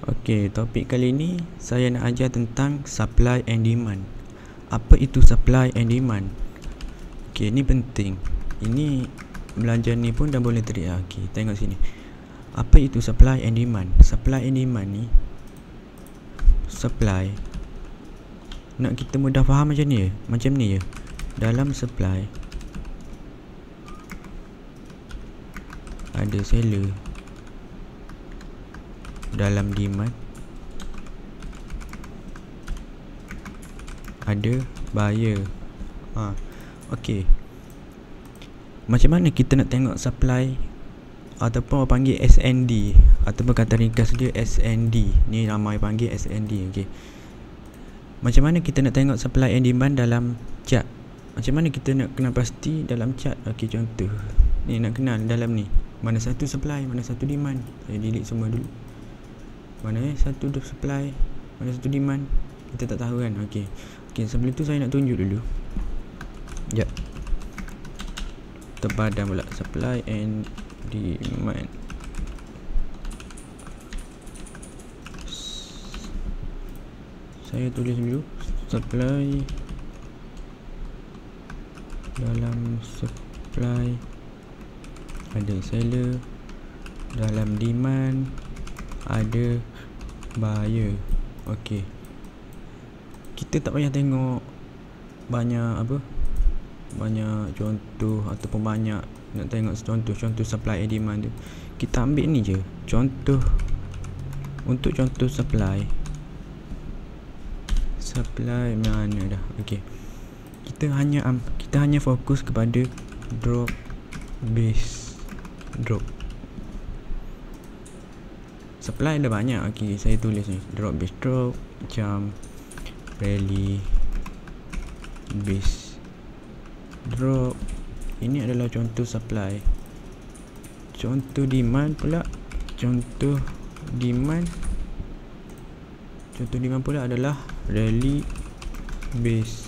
Okey, topik kali ni saya nak ajar tentang supply and demand. Apa itu supply and demand? Okey, ni penting. Ini belajar ni pun dah boleh teriak. Okey, tengok sini. Apa itu supply and demand? Supply and demand ni, supply, nak kita mudah faham macam ni ya. Dalam supply ada seller, dalam demand ada buyer. Okey, macam mana kita nak tengok supply ataupun orang panggil SND, ataupun kata ringkas dia SND. Ni ramai panggil SND. Okey, macam mana kita nak tengok supply and demand dalam chart? Macam mana kita nak kenal pasti dalam chart? Okey, contoh ni nak kenal dalam ni, mana satu supply, mana satu demand. Saya delete semua dulu. Mana satu supply, mana satu demand, kita tak tahu kan. Okey, sebelum tu saya nak tunjuk dulu. Sekejap, terpadam pula. Supply and demand. Saya tulis dulu. Supply, dalam supply ada seller, dalam demand ada buyer. Okey, kita tak payah tengok banyak banyak contoh ataupun banyak nak tengok contoh supply and demand tu. Kita ambil ni je contoh. Untuk contoh supply mana dah. Okey, kita hanya fokus kepada drop base drop. Supply ada banyak. Okey, saya tulis ni drop base drop, macam rally base drop. Ini adalah contoh supply. Contoh demand pula, contoh demand pula adalah rally base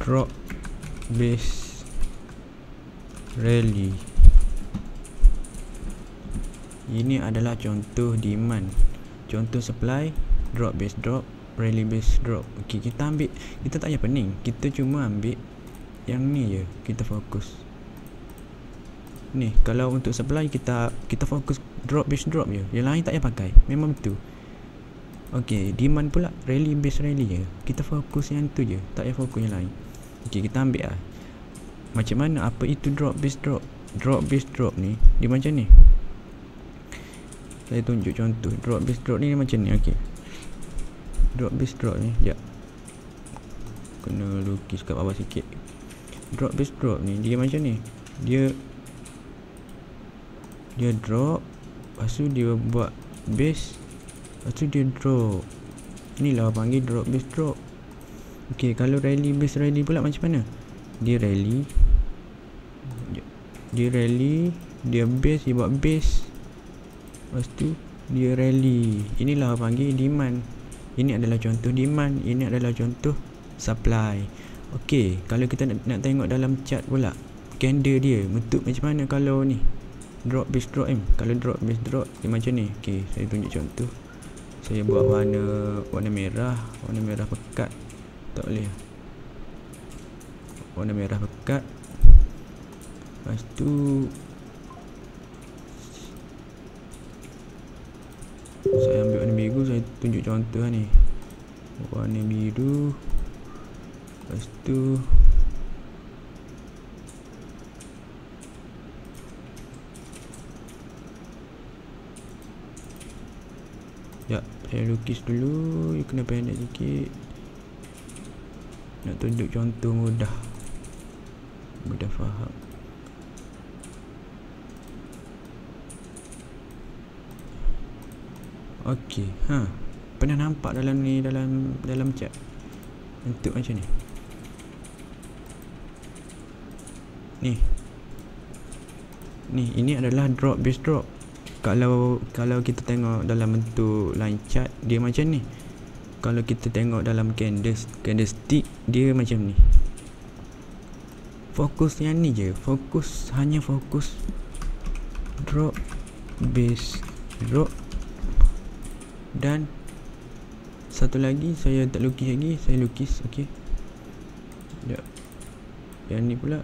drop base rally. Ini adalah contoh demand. Contoh supply, drop base drop, rally base drop. Okey, kita tak payah pening. Kita cuma ambil yang ni je, kita fokus. Ni, kalau untuk supply kita fokus drop base drop je. Yang lain tak payah pakai. Memang betul. Okey, demand pula rally base rally je. Kita fokus yang tu je, tak payah fokus yang lain. Okey, kita ambil lah. Macam mana, apa itu drop base drop? Drop base drop ni dia macam ni. Saya tunjuk contoh. Drop base drop ni macam ni. Okey, drop base drop ni, sekejap, kena lukis kat bawah sikit. Drop base drop ni dia macam ni. Dia drop, lepas tu dia buat base, lepas tu dia drop. Inilah panggil drop base drop. Okey, kalau rally base rally pula macam mana? Dia rally, dia base, dia buat base, lepas tu dia rally. Inilah panggil demand. Ini adalah contoh demand, ini adalah contoh supply. Okey, kalau kita nak tengok dalam chart pula, candle dia bentuk macam mana kalau ni drop base drop kalau drop base drop dia macam ni. Okey, saya tunjuk contoh. Saya buat warna merah pekat. Tak boleh. Warna merah pekat. Lepas tu saya ambil warna biru, saya tunjuk contoh ni. Warna biru. Lepas tu ya, saya lukis dulu. Kena pendek sikit, nak tunjuk contoh mudah faham. Okey, pernah nampak dalam ni, dalam chart bentuk macam ni. Ni ini adalah drop base drop. Kalau kita tengok dalam bentuk line chart dia macam ni. Kalau kita tengok dalam candlestick dia macam ni. fokus yang ni je. Hanya fokus drop, base, drop. Dan satu lagi saya tak lukis lagi, saya lukis. Okey. Sekejap. Yang ni pula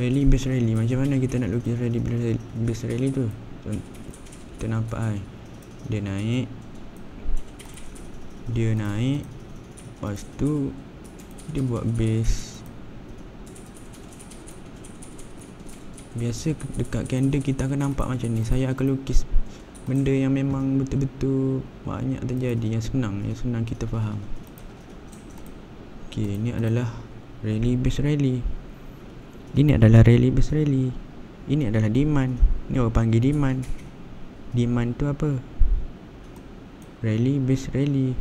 rally, base rally. Macam mana kita nak lukis rally, base rally tu? Kita nampak kan, dia naik, lepas tu dia buat base. Biasa dekat candle kita akan nampak macam ni. Saya akan lukis benda yang memang betul-betul banyak terjadi, yang senang kita faham. Okey, ni adalah rally, base rally. Ini adalah rally, base rally. Ini adalah demand. Ni orang panggil demand. Demand tu apa? Rally, base rally.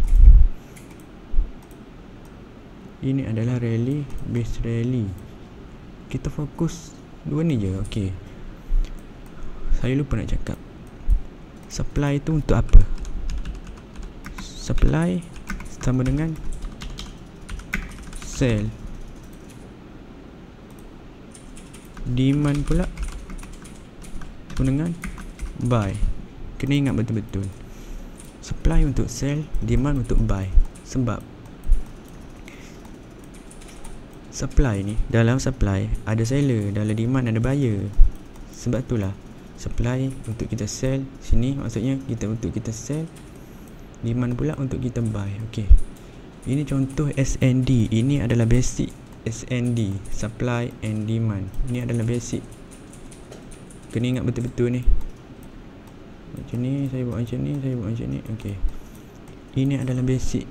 Ini adalah rally, base rally. Kita fokus dua ni je. Okey, saya lupa nak cakap, supply tu untuk apa? Supply sama dengan sell. Demand pula sama dengan buy. Kena ingat betul-betul. Supply untuk sell, demand untuk buy. Sebab supply ni, dalam supply ada seller, dalam demand ada buyer. Sebab itulah supply untuk kita sell, sini maksudnya untuk kita sell, demand pula untuk kita buy. Okey, ini contoh SND. Ini adalah basic SND, supply and demand. Ini adalah basic. Kena ingat betul-betul ni. Macam ni, saya buat macam ni, saya buat macam ni. Okey, ini adalah basic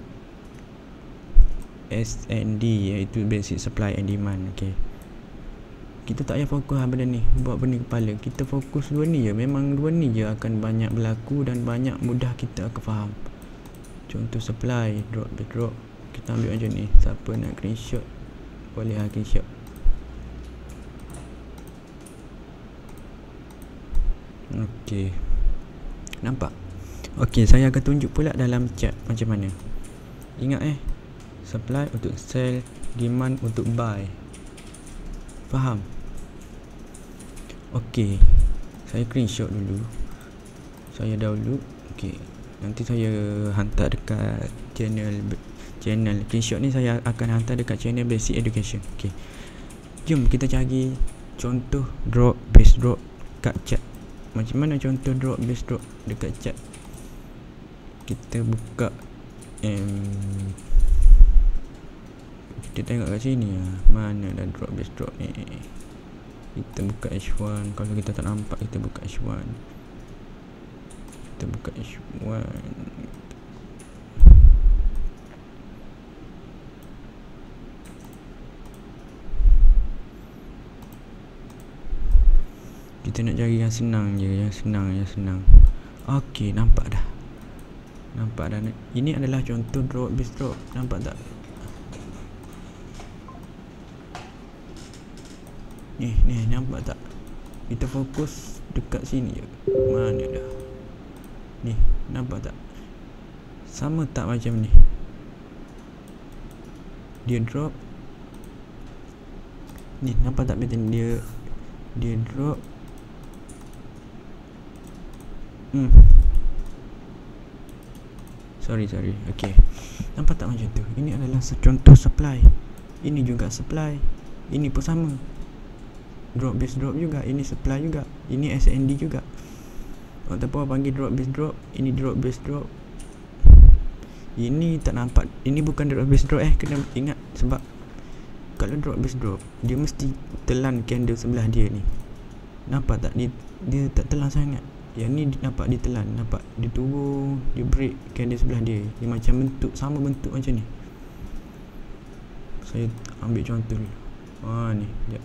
SND, iaitu basic supply and demand. Okey, kita tak payah fokus benda ni, buat benda kepala. Kita fokus dua ni je. Memang dua ni je akan banyak berlaku dan banyak mudah kita akan faham. Contoh supply, drop, drop. Kita ambil macam ni. Siapa nak screenshot boleh screenshot. Okey, nampak? Okey, saya akan tunjuk pula dalam chart macam mana. Ingat supply untuk sell, demand untuk buy. Faham? Okey, saya screenshot dulu. Saya download. Okey, nanti saya hantar dekat channel screenshot ni saya akan hantar dekat channel Basic Education. Okey, jom kita cari contoh drop, base drop kat chart. Macam mana contoh drop, base drop dekat chart? Kita buka kita tengok kat sini mana dah drop, base drop ni. Kita buka H1. Kalau kita tak nampak, kita buka H1. Kita buka H1. Kita nak cari yang senang je, yang senang. Okey, nampak dah. Ini adalah contoh drop, base drop. Nampak tak? Ni nampak tak? Kita fokus dekat sini je. Mana dah? Ni, nampak tak? Sama tak macam ni? Dia drop. Ni, nampak tak pattern dia drop. Sorry. Okey, nampak tak macam tu? Ini adalah contoh supply. Ini juga supply. Ini pun sama. Drop, base drop juga. Ini supply juga. Ini SND juga. Ataupun panggil drop, base drop. Ini drop, base drop. Ini tak nampak. Ini bukan drop, base drop. Kena ingat. Sebab kalau drop, base drop, dia mesti telan candle sebelah dia ni. Nampak tak? Dia tak telan sangat. Yang ni nampak dia telan. Nampak dia turun, dia break candle sebelah dia. Dia macam bentuk, sama bentuk macam ni. Saya ambil contoh dulu. Ni sekejap.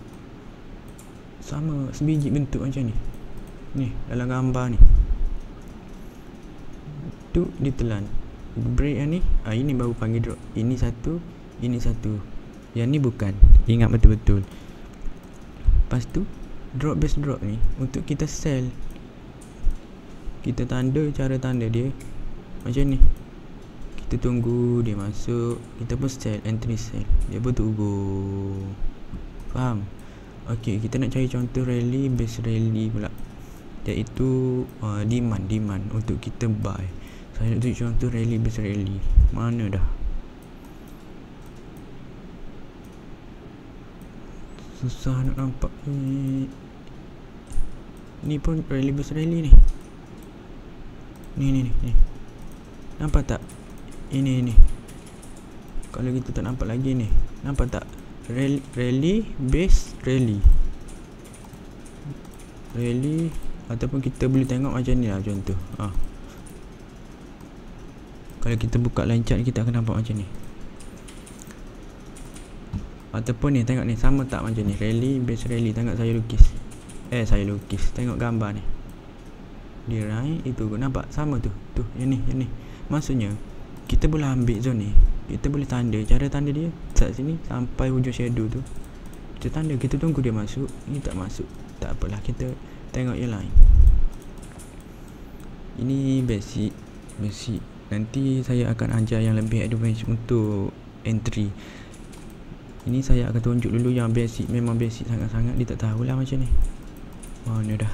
Sama sebiji bentuk macam ni. Ni dalam gambar ni. Tu ditelan. Break yang ni. Ini baru panggil drop. Ini satu, ini satu. Yang ni bukan. Ingat betul-betul. Lepas tu drop, base drop ni untuk kita sell. Kita tanda, cara tanda dia macam ni. Kita tunggu dia masuk. Kita pun sell, entry sell. Dia pun tunggu. Faham? Okey, kita nak cari contoh rally, base rally pula, iaitu demand untuk kita buy. Saya nak tunjuk contoh rally, base rally. Mana dah? Susah nak nampak ni pun rally, base rally ni. Ni. Nampak tak? Ini. Kalau kita tak nampak lagi ni. Nampak tak? Rally, base, rally. Rally, ataupun kita boleh tengok macam ni lah contoh. Kalau kita buka line chart, kita akan nampak macam ni. Ataupun ni, tengok ni, sama tak macam ni? Rally, base, rally. Tengok saya lukis. Tengok gambar ni. Dia right, itu nampak sama tu. Yang ni. Maksudnya kita boleh ambil zone ni. Kita boleh tanda. Cara tanda dia start sini sampai hujung shadow tu. Kita tanda, kita tunggu dia masuk. Ini tak masuk, tak apalah, kita tengok yang lain. Ini basic. Nanti saya akan ajar yang lebih advance untuk entry. Ini saya akan tunjuk dulu yang basic. Memang basic sangat-sangat. Dia tak tahulah macam ni. Mana dah.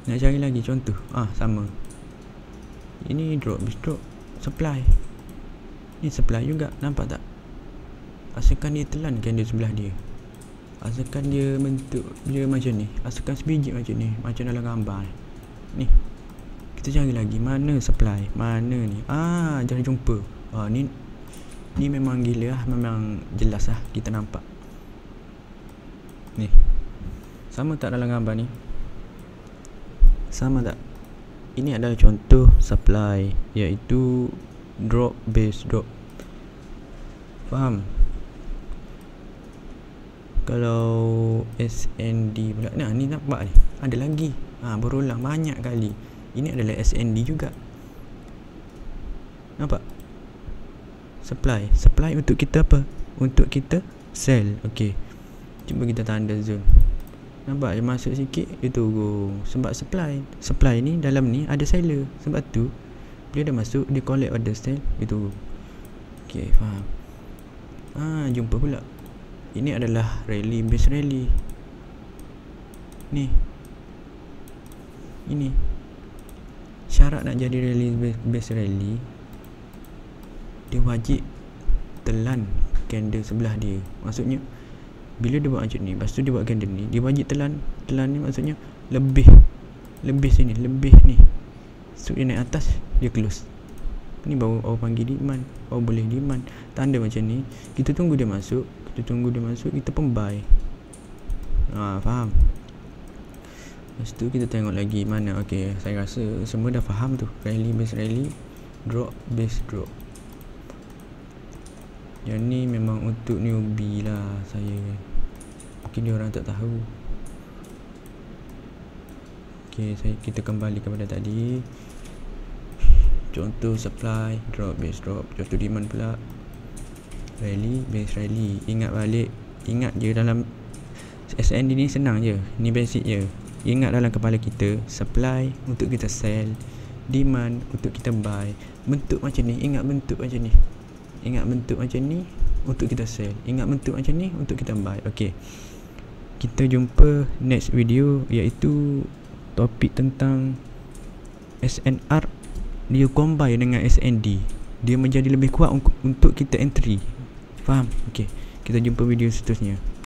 Nak cari lagi contoh. Sama. Ini drop, supply. Ni supply juga, nampak tak? Asalkan dia telan candle sebelah dia. Asalkan dia bentuk dia macam ni. Asalkan sebiji macam ni, macam dalam gambar ni. Kita cari lagi, mana supply? Mana ni? Jangan jumpa. Ni memang gila lah, memang jelas lah kita nampak. Ni. Sama tak dalam gambar ni? Sama tak? Ini adalah contoh supply, iaitu drop, base, drop. Faham? Kalau SND pula, ni nampak ni, ada lagi. Berulang banyak kali. Ini adalah SND juga. Nampak? Supply untuk kita apa? Untuk kita sell. Okey, cuba kita tanda zone. Nampak dia masuk sikit, dia tunggu. Sebab supply ni dalam ni ada seller. Sebab tu dia dah masuk, dia collect order sell, dia tunggu. Okey, faham. Jumpa pula. Ini adalah rally, base rally. Ni. Ini syarat nak jadi rally, base rally, dia wajib telan candle sebelah dia. Maksudnya bila dia buat macam ni, lepas tu dia buat candle ni, dia wajib telan ni maksudnya lebih sini, lebih ni. So dia naik atas, dia close. Ni baru panggil demand, baru boleh demand. Tanda macam ni, kita tunggu dia masuk, kita pun buy. Faham? Lepas tu kita tengok lagi mana. Okey, saya rasa semua dah faham tu. Rally, base rally, drop, base, drop. Yang ni memang untuk newbie lah saya. Mungkin dia orang tak tahu. Okey, kita kembali kepada tadi. Contoh supply, drop, base, drop. Contoh demand pula, rally, base, rally. Ingat je dalam SND ni senang je. Ni basic je. Ingat dalam kepala kita, supply untuk kita sell, demand untuk kita buy. Bentuk macam ni, ingat bentuk macam ni. Ingat bentuk macam ni untuk kita sell, ingat bentuk macam ni untuk kita buy. Okey, kita jumpa next video, iaitu topik tentang SNR. Dia combine dengan SND, dia menjadi lebih kuat untuk kita entry. Faham? Okey, kita jumpa video seterusnya.